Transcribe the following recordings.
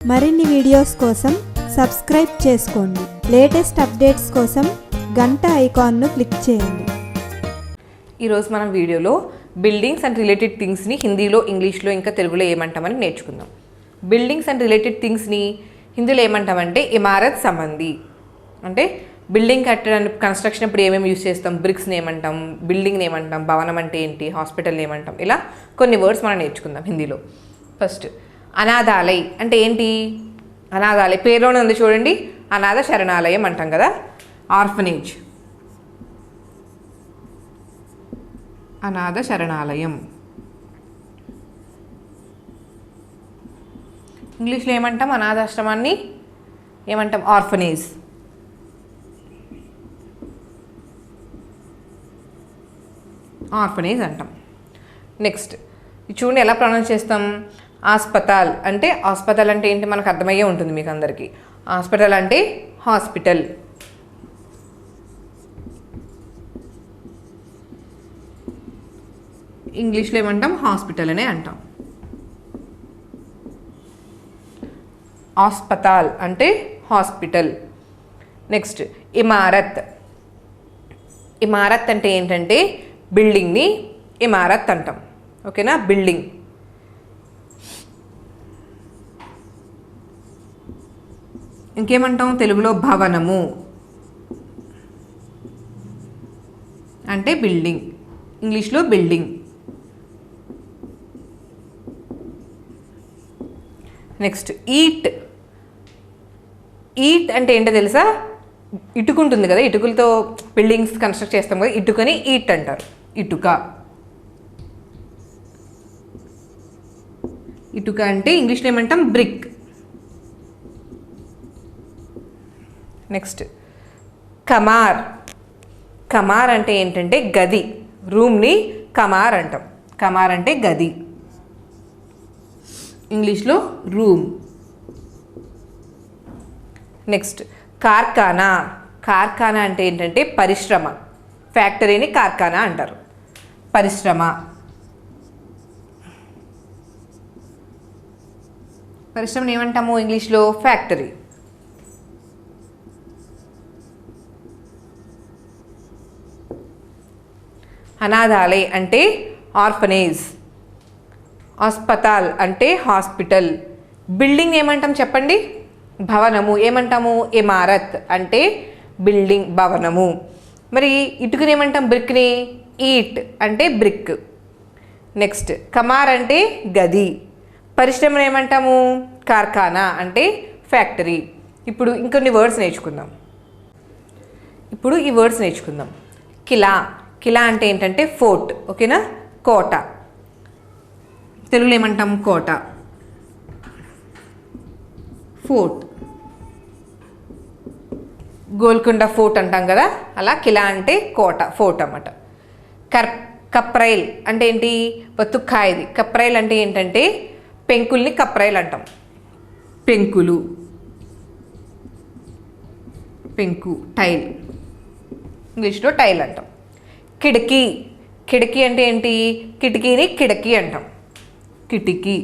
మరిన్ని వీడియోస్ కోసం సబ్స్క్రైబ్ చేసుకోండి. లేటెస్ట్ అప్డేట్స్ కోసం గంట ఐకాన్ను క్లిక్ చేయండి. ఈరోజు మనం వీడియోలో బిల్డింగ్స్ అండ్ రిలేటెడ్ థింగ్స్ని హిందీలో, ఇంగ్లీష్లో ఇంకా తెలుగులో ఏమంటామని నేర్చుకుందాం. బిల్డింగ్స్ అండ్ రిలేటెడ్ థింగ్స్ని హిందీలో ఏమంటామంటే ఇమారత్ సంబంధి. అంటే బిల్డింగ్ కట్టడానికి కన్స్ట్రక్షన్ ఇప్పుడు ఏమేమి యూజ్ చేస్తాం, బ్రిక్స్ని ఏమంటాం, బిల్డింగ్ని ఏమంటాం, భవనం అంటే ఏంటి, హాస్పిటల్ని ఏమంటాం, ఇలా కొన్ని వర్డ్స్ మనం నేర్చుకుందాం హిందీలో. ఫస్ట్ అనాథాలయ్ అంటే ఏంటి? అనాథాలయ పేరులోనే ఉంది చూడండి, అనాథ శరణాలయం అంటాం కదా, ఆర్ఫనేజ్, అనాథ శరణాలయం. ఇంగ్లీష్లో ఏమంటాం? అనాథాశ్రమాన్ని ఏమంటాం? ఆర్ఫనేజ్. ఆర్ఫనేజ్ అంటాం. నెక్స్ట్ చూడండి ఎలా ప్రొనౌన్స్ చేస్తాం. హాస్పిటల్ అంటే, హాస్పిటల్ అంటే ఏంటి మనకు అర్థమయ్యే ఉంటుంది మీకు అందరికీ. హాస్పిటల్ అంటే హాస్పిటల్. ఇంగ్లీష్లో ఏమంటాం? హాస్పిటల్ అనే అంటాం. హాస్పిటల్ అంటే హాస్పిటల్. నెక్స్ట్ ఇమారత్. ఇమారత్ అంటే ఏంటంటే బిల్డింగ్ని ఇమారత్ అంటాం. ఓకేనా? బిల్డింగ్. ఇంకేమంటాం తెలుగులో? భవనము అంటే బిల్డింగ్. ఇంగ్లీష్లో బిల్డింగ్. Next eat. ఈట్ అంటే ఏంటో తెలుసా? ఇటుకుంటుంది కదా, ఇటుకలతో బిల్డింగ్స్ కన్స్ట్రక్ట్ చేస్తాం కదా, ఇటుకని ఈట్ అంటారు. ఇటుక. ఇటుక అంటే ఇంగ్లీష్లో ఏమంటాం? బ్రిక్. నెక్స్ట్ కమార్. కమార్ అంటే ఏంటంటే గది. రూమ్ని కమార్ అంటాం. కమార్ అంటే గది. ఇంగ్లీష్లో రూమ్. నెక్స్ట్ కార్ఖానా. కార్ఖానా అంటే ఏంటంటే పరిశ్రమ. ఫ్యాక్టరీని కార్ఖానా అంటారు. పరిశ్రమ. పరిశ్రమని ఏమంటాము ఇంగ్లీష్లో? ఫ్యాక్టరీ. అనాథాలయ్ అంటే ఆర్ఫనేజ్. హాస్పిటల్ అంటే హాస్పిటల్. బిల్డింగ్ ఏమంటాం చెప్పండి? భవనము. ఏమంటాము? ఇమారత్ అంటే బిల్డింగ్, భవనము. మరి ఇటుకని ఏమంటాం? బ్రిక్ని ఈట్ అంటే బ్రిక్. నెక్స్ట్ కమార్ అంటే గది. పరిశ్రమను ఏమంటాము? కార్ఖానా అంటే ఫ్యాక్టరీ. ఇప్పుడు ఇంకొన్ని వర్డ్స్ నేర్చుకుందాం. ఇప్పుడు ఈ వర్డ్స్ నేర్చుకుందాం. కిలా. కిలా అంటే ఏంటంటే ఫోర్ట్. ఓకేనా? కోట. తెలుగులో ఏమంటాం? కోట, ఫోర్ట్. గోల్కొండ ఫోర్ట్ అంటాం కదా, అలా కిలా అంటే కోట, ఫోర్ట్ అన్నమాట. కప్రైల్ అంటే ఏంటి? బతుక్కాయది. కప్రైల్ అంటే ఏంటంటే పెంకుల్ని కప్రైల్ అంటాం. పెంకులు, పెంకు, టైల్. ఇంగ్లీష్లో టైల్ అంటాం. కిటికీ. కిటికీ అంటే ఏంటి? కిటికీని కిటికీ అంటాం. కిటికీ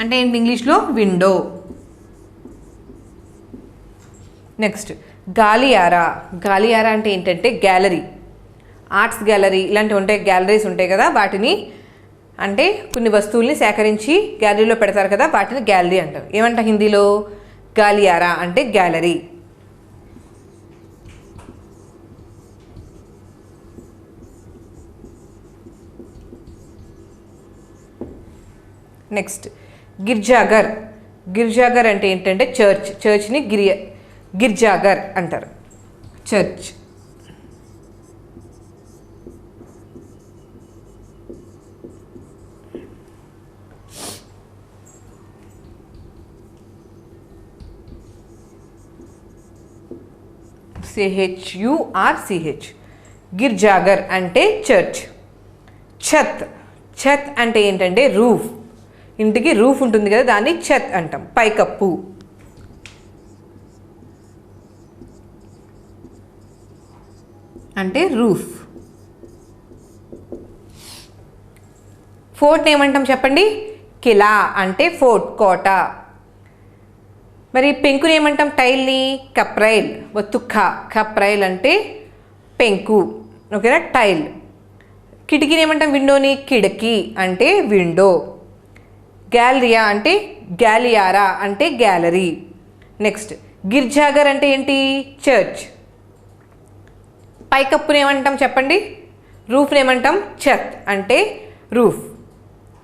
అంటే ఏంటి? ఇంగ్లీష్లో విండో. నెక్స్ట్ గాలియారా. గాలియారా అంటే ఏంటంటే గ్యాలరీ. ఆర్ట్స్ గ్యాలరీ ఇలాంటివి ఉంటాయి, గ్యాలరీస్ ఉంటాయి కదా, వాటిని అంటే కొన్ని వస్తువుల్ని సేకరించి గ్యాలరీలో పెడతారు కదా, వాటిని గ్యాలరీ అంటారు. ఏమంట హిందీలో? గాలియారా అంటే గ్యాలరీ. నెక్స్ట్ గిర్జాఘర్. గిర్జాఘర్ అంటే ఏంటంటే చర్చ్. చర్చ్ని గిర్జాఘర్ అంటారు. చర్చ్. CHURCH. గిర్జాఘర్ అంటే చర్చ్. ఛత్. ఛత్ అంటే ఏంటంటే రూఫ్. ఇంటికి రూఫ్ ఉంటుంది కదా, దాన్ని ఛత్ అంటాం. పైకప్పు. అంటే రూఫ్. ఫోర్ట్ని ఏమంటాం చెప్పండి? కిలా అంటే ఫోర్ట్ కోట. మరి పెంకుని ఏమంటాం టైల్ని? కప్రైల్. ఒత్తు కప్రైల్ అంటే పెంకు, ఓకేనా, టైల్. కిటికీని ఏమంటాం? విండోని కిటికీ అంటే విండో. గ్యాలరియా అంటే గ్యాలియారా అంటే గ్యాలరీ. నెక్స్ట్ గిర్జాగర్ అంటే ఏంటి? చర్చ్. పైకప్పుని ఏమంటాం చెప్పండి? రూఫ్ని ఏమంటాం? ఛత్ అంటే రూఫ్.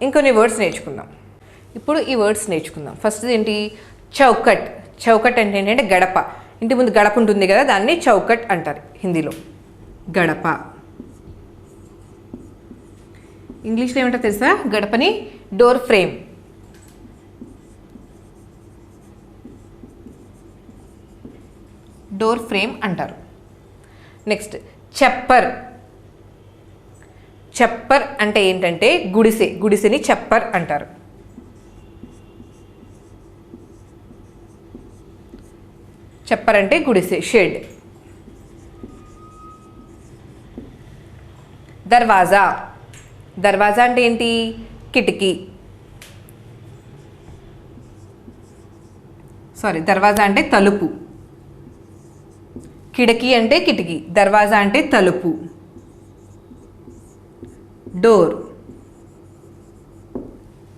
ఇంకొన్ని వర్డ్స్ నేర్చుకుందాం. ఇప్పుడు ఈ వర్డ్స్ నేర్చుకుందాం. ఫస్ట్ ఏంటి? చౌకట్. చౌకట్ అంటే ఏంటంటే గడప. ఇంటి ముందు గడప ఉంటుంది కదా, దాన్ని చౌకట్ అంటారు హిందీలో. గడప. ఇంగ్లీష్లో ఏమంటారు తెలుసా గడపని? Door frame. డోర్ ఫ్రేమ్ అంటారు. నెక్స్ట్ చెప్పర్. చెప్పర్ అంటే ఏంటంటే గుడిసె. గుడిసెని చెప్పర్ అంటారు. చెప్పర్ అంటే గుడిసె, షెడ్. దర్వాజా. దర్వాజా అంటే ఏంటి? కిటికీ. దర్వాజా అంటే తలుపు. కిటికీ అంటే కిటికీ, దర్వాజా అంటే తలుపు. డోర్.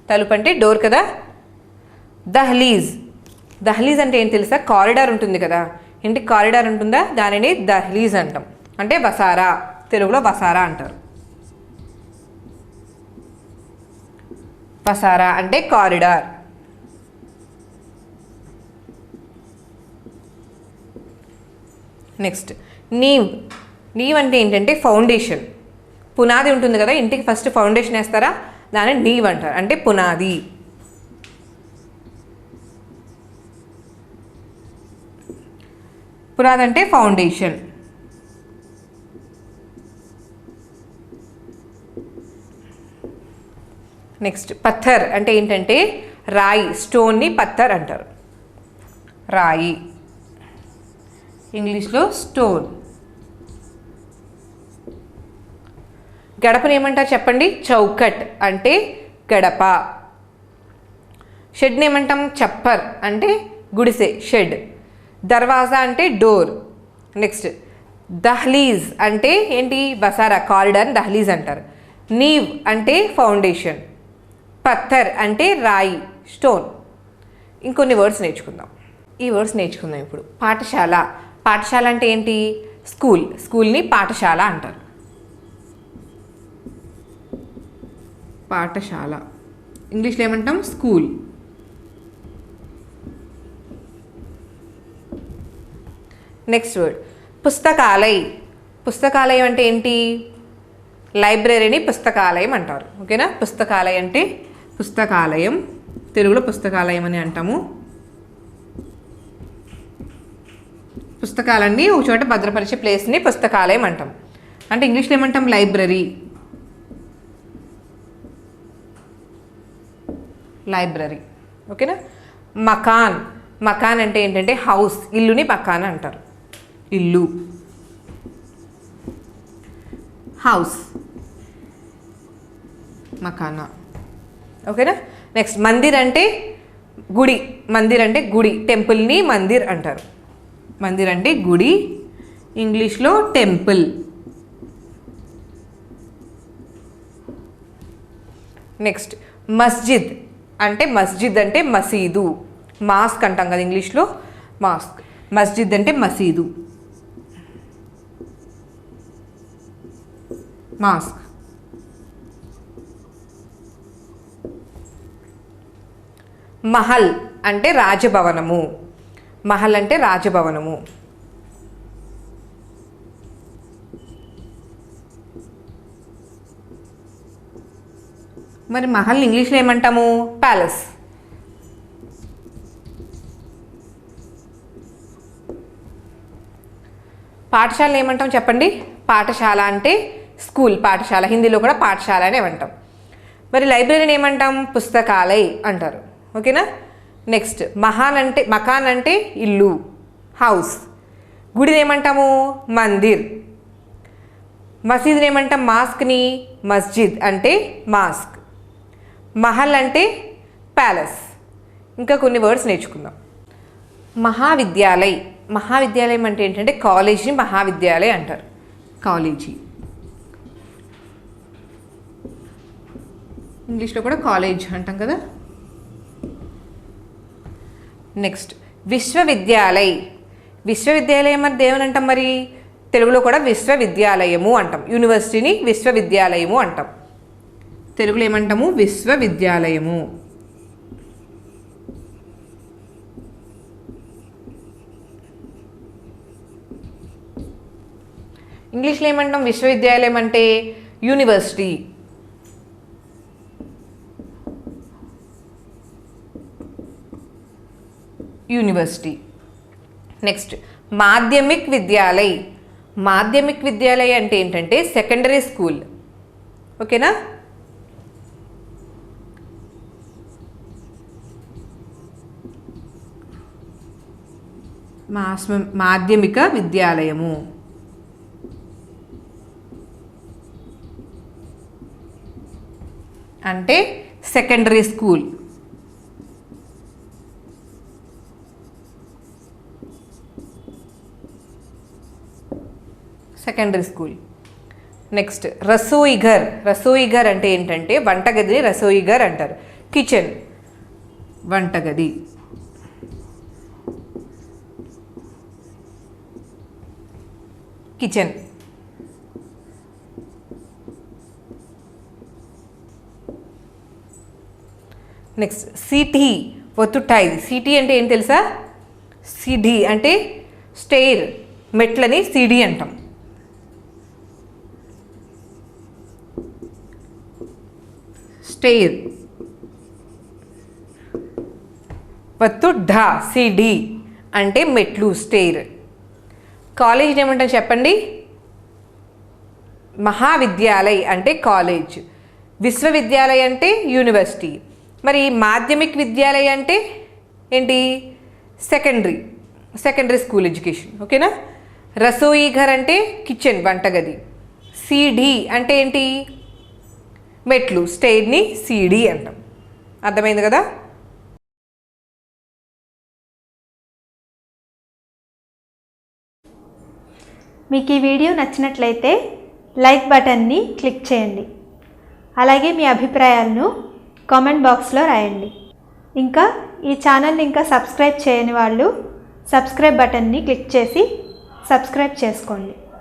తలుపు అంటే డోర్ కదా. దహ్లీజ్. దహ్లీజ్ అంటే ఏంటి తెలుసా? కారిడార్ ఉంటుంది కదా, ఇంటికి కారిడార్ ఉంటుందా, దానిని దహ్లీజ్ అంటాం. అంటే వసారా, తెలుగులో వసారా అంటారు. వసారా అంటే కారిడార్. నెక్స్ట్ నీవ్. నీవ్ అంటే ఏంటంటే ఫౌండేషన్. పునాది ఉంటుంది కదా, ఇంటికి ఫస్ట్ ఫౌండేషన్ వేస్తారా, దాన్ని నీవ్ అంటారు, అంటే పునాది. పునాది అంటే ఫౌండేషన్. నెక్స్ట్ పత్తర్ అంటే ఏంటంటే రాయి. స్టోన్ని పత్తర్ అంటారు, రాయి. ఇంగ్లీష్లో స్టోన్. గడపని ఏమంటారు చెప్పండి? చౌకట్ అంటే గడప. షెడ్ని ఏమంటాం? చప్పర్ అంటే గుడిసె, షెడ్. దర్వాజా అంటే డోర్. నెక్స్ట్ దహ్లీజ్ అంటే ఏంటి? వసారా, కారిడార్, దహ్లీజ్ అంటారు. నీవ్ అంటే ఫౌండేషన్. పత్తర్ అంటే రాయి, స్టోన్. ఇంకొన్ని వర్డ్స్ నేర్చుకుందాం. ఈ వర్డ్స్ నేర్చుకుందాం ఇప్పుడు. పాఠశాల. పాఠశాల అంటే ఏంటి? స్కూల్. స్కూల్ని పాఠశాల అంటారు. పాఠశాల. ఇంగ్లీష్లో ఏమంటాం? స్కూల్. నెక్స్ట్ వర్డ్ పుస్తకాలయ్. పుస్తకాలయం అంటే ఏంటి? లైబ్రరీని పుస్తకాలయం అంటారు, ఓకేనా. పుస్తకాలయం అంటే పుస్తకాలయం, తెలుగులో పుస్తకాలయం అని అంటాము. పుస్తకాలన్నీ ఒక చోట భద్రపరిచే ప్లేస్ని పుస్తకాలయం అంటాం. అంటే ఇంగ్లీష్లో ఏమంటాం? లైబ్రరీ. లైబ్రరీ, ఓకేనా. మకాన్. మకాన్ అంటే ఏంటంటే హౌస్. ఇల్లుని మకాన్ అంటారు, ఇల్లు, హౌస్, మకానా, ఓకేనా. నెక్స్ట్ మందిర్ అంటే గుడి. మందిర్ అంటే గుడి, టెంపుల్ని మందిర్ అంటారు. మందిర్ అంటే గుడి, ఇంగ్లీష్లో టెంపుల్. నెక్స్ట్ మస్జిద్. అంటే మస్జిద్ అంటే మసీదు, మాస్క్ అంటాం కదా ఇంగ్లీష్లో, మాస్క్. మస్జిద్ అంటే మసీదు, మాస్క్. మహల్ అంటే రాజభవనము. మహల్ అంటే రాజభవనము. మరి మహల్ ఇంగ్లీష్లో ఏమంటాము? ప్యాలెస్. పాఠశాల ఏమంటాం చెప్పండి? పాఠశాల అంటే స్కూల్, పాఠశాల. హిందీలో కూడా పాఠశాల అనే అంటాం. మరి లైబ్రరీని ఏమంటాం? పుస్తకాలయ్ అంటారు, ఓకేనా. నెక్స్ట్ మకాన్ అంటే ఇల్లు, హౌస్. గుడిని ఏమంటాము? మందిర్. మసీదుని ఏమంటాం? మాస్క్ని మస్జిద్ అంటే మాస్క్. మహల్ అంటే ప్యాలెస్. ఇంకా కొన్ని వర్డ్స్ నేర్చుకుందాం. మహావిద్యాలయం అంటే ఏంటంటే కాలేజీని మహావిద్యాలయం అంటారు. కాలేజీ, ఇంగ్లీష్లో కూడా కాలేజ్ అంటాం కదా. నెక్స్ట్ విశ్వవిద్యాలయం అంటే ఏమని అంటాం మరి? తెలుగులో కూడా విశ్వవిద్యాలయము అంటాం. యూనివర్సిటీని విశ్వవిద్యాలయము అంటాం. తెలుగులో ఏమంటాము? విశ్వవిద్యాలయము. ఇంగ్లీష్లో ఏమంటాం? విశ్వవిద్యాలయం అంటే యూనివర్సిటీ. నెక్స్ట్ మాధ్యమిక్ విద్యాలయ అంటే ఏంటంటే సెకండరీ స్కూల్. ఓకేనా? మాధ్యమిక విద్యాలయము. అంటే సెకండరీ స్కూల్. నెక్స్ట్ రసోయిఘర్ అంటే ఏంటంటే వంటగదిని రసోయిఘర్ అంటారు. కిచెన్, వంటగది. Next city, ఒత్తుటాయి. సిటీ అంటే ఏం తెలుసా? సిడి అంటే స్టెయిర్, మెట్లని సిడి అంటాం. స్టెయిర్. వత్తు ఢా, సిడి అంటే మెట్లు, స్టెయిర్. కాలేజ్ ఏమంటారు చెప్పండి? మహావిద్యాలయ్ అంటే కాలేజ్. విశ్వవిద్యాలయ అంటే యూనివర్సిటీ. మరి మాధ్యమిక్ విద్యాలయ అంటే ఏంటి? Secondary school education. ఓకేనా? రసోయి ఘర్ అంటే కిచెన్, వంటగది. సిడి అంటే ఏంటి? మెట్లు, స్టెయిర్ని సిడి అంటాం. అర్థమైంది కదా? మీకు ఈ వీడియో నచ్చినట్లయితే లైక్ బటన్ని క్లిక్ చేయండి. అలాగే మీ అభిప్రాయాలను కామెంట్ బాక్స్లో రాయండి. ఇంకా ఈ ఛానల్ని ఇంకా సబ్స్క్రైబ్ చేయని వాళ్ళు సబ్స్క్రైబ్ బటన్ని క్లిక్ చేసి సబ్స్క్రైబ్ చేసుకోండి.